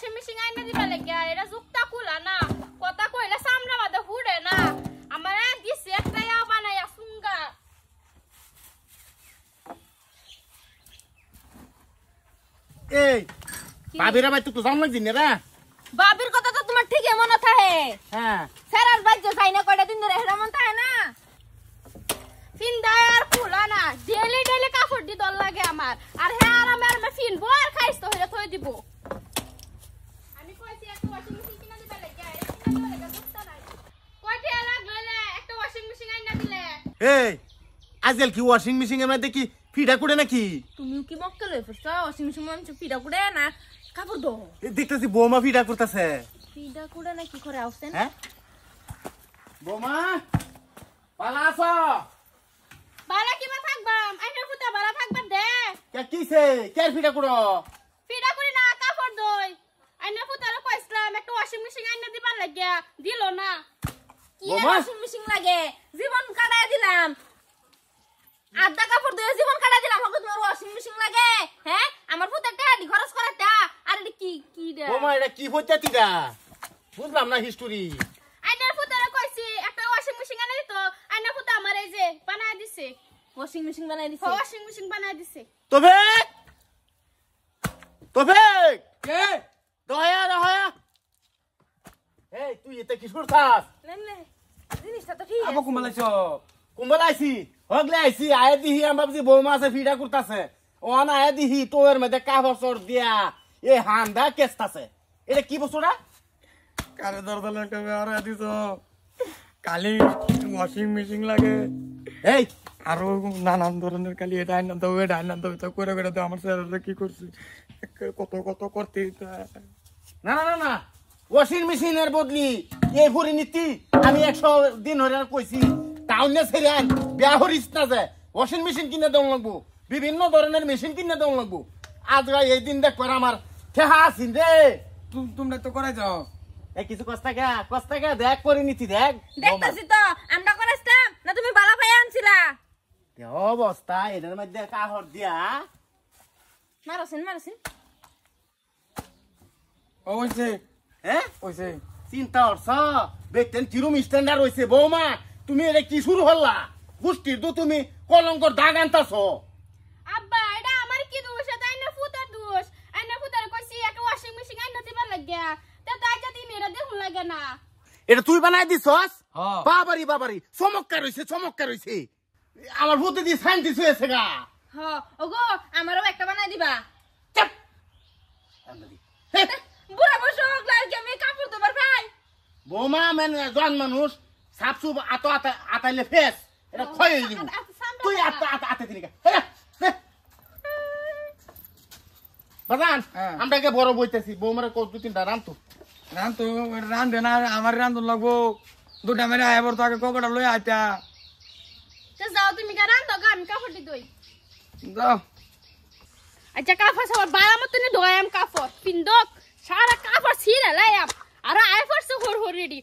Washing machine আইনা দিবা লাগিয়া এটা জুকটা কুলা না কথা কইলে সামনে মাথা হুড়ে না আমার দিছে একটা ইয়া বানায়া সুঙ্গা এই বাবিরা ভাই তুই জান লাগছিস না রে বাবির কথা তো তোমার ঠিক মনে থাকে হ্যাঁ স্যার বাইজে যাই না কয়টা দিন ধরে হেরা মন থাকে না ফিন্দায় আর কুলা না ডেলি ডেলি কাপড় দি দল লাগে আমার আর হে আর আমার ফিনবো আর খাইছ তো হইলে থই দিব আমি কইছি একটা ওয়াশিং মেশিন কিনা দিবা লাগিয়া এটা কিনা দিবা লাগা বুঝতা নাই কয়টা লাগলে একটা ওয়াশিং মেশিন আইনা দিলে এই আজকাল কি ওয়াশিং মেশিন এর মধ্যে কি ফিটা করে নাকি তুমি কি মক্কেল হই ফসা ওয়াশিং মেশিন মন পিডা কুড়ে না কাপড় দো দেখতেছি বৌমা ফিটা করতেছে পিডা কুড়ে না কি করে আছেন হ্যাঁ বৌমা পালা আসো বালা কিবা থাকবাম আইনা ফুটা বালা থাকবা দে কে কিছে কে ফিটা করো পিডা কুড়ি না কাপড় দই আইনা ফুটারে কইছলাম একটা ওয়াশিং মেশিন আইনা দিবা লাগিয়া দিলো না কি ওয়াশিং মেশিন লাগে জীবন কাটায় দিলাম আধা কাপড় দিয়ে জীবন কাটায় দিলাম আমাকে তোমার ওয়াশিং মেশিন লাগে হ্যাঁ আমার ফুটা টাকা খরচ করাতে আর এটা কি কি দে বৌমা এটা কি হইতাতিরা বুঝলাম না হিস্টোরি আইনা ফুটারে কইছি একটা ওয়াশিং মেশিন আইনা দিতো আইনা ফুটা আমার এই যে বানায় দিছে ওয়াশিং মেশিন বানায় দিছে ওয়াশিং মেশিন বানায় দিছে তবে কে দয়া দয়া এই তুই এতে কি করছাস নে জিনিসটা তো ঠিক আবো কুমালাইছো কুম্বল আইছি হগলে আইছি আয় দিহি আম ভাবছি বৌমা আছে ফিটা করতেছে ওন আয় দিহি তোর মধ্যে কাপড় দিয়া এই হান্দা কেসতাছে এটা কি বস্তুটা কারে দরদল একটা আর দিছো কালি ওয়াশিং মেশিন লাগে এই আরো নানান ধরনের কালি এটা আইনা দাও এটা আইনা দাও তো করে করে দাও আমার স্যাররা কি করছে কত কত করতে না না না না ওয়াশিং মেশিনের বদলি এই পরিণতি আমি 100 দিন ধরে কইছি টাউনে ছেড়ে আন বিয়া হরিস না যে ওয়াশিং মেশিন কিনে দেওয়া লাগবো বিভিন্ন ধরনের মেশিন কিনে দেওয়া লাগবো আজ এই দিন দেখ পর আমার ঠেহা আছিন রে তোমরা তো করাই যাও এই কিছু কষ্ট কে দেখ পরিণতি দেখ দেখতাছি তো আমরা করাইতাম না তুমি বালা ভাই আনছিলা এ অবস্থা এদের মধ্যে কাহর দিয়া মারছেন ওইছে হ্যাঁ ওইছে চিন্তা করছ বেতেন কিরম স্ট্যান্ডার্ড হইছে বৌমা তুমি এটা কি শুরু হল্লা গোষ্ঠীর তো তুমি কলঙ্কর দাগ আনতাছ আব্বা এটা আমার কি দোষ এটা আইনা ফুটার দোষ আইনা ফুটার কইছি একটা ওয়াশিং মেশিন আইনা দিবা লাগিয়া তে তাই যদি মেরা দেখুন লাগে না এটা তুই বানাই দিছস হ্যাঁ। বাবারি চমৎকার হইছে আমার ভূতে দিয়ে শান্তি হয়েছে গা হ ওগো আমারও একটা বানাই দিবা চাপ বুড়া বসো লাগি আমি কাপড় দেবার ভাই বৌমা মানে জন মানুষ সাপসু আতাইলে ফেস এটা ক্ষয় হয়ে দিব তুই আতে দিলি বাজান হ্যাঁ। আমরা কে বড় বইতেছি বৌমারে কত তিনটা রান্ত রান্ধতো রান্ধে না আমার রান্ধন লাগবো দুটা মেরে আইবার তো আগে কবটা লই আইতা তো যাও তুমি কা রান দাও আমি কাপড় দি দই যাও আচ্ছা কাপড় সবার বালা মতনে দয়াম কাপড় পিন্দক সারা কাপড় ছিঁড়ে লাইয়াম আর আই ফরছে হর রেডি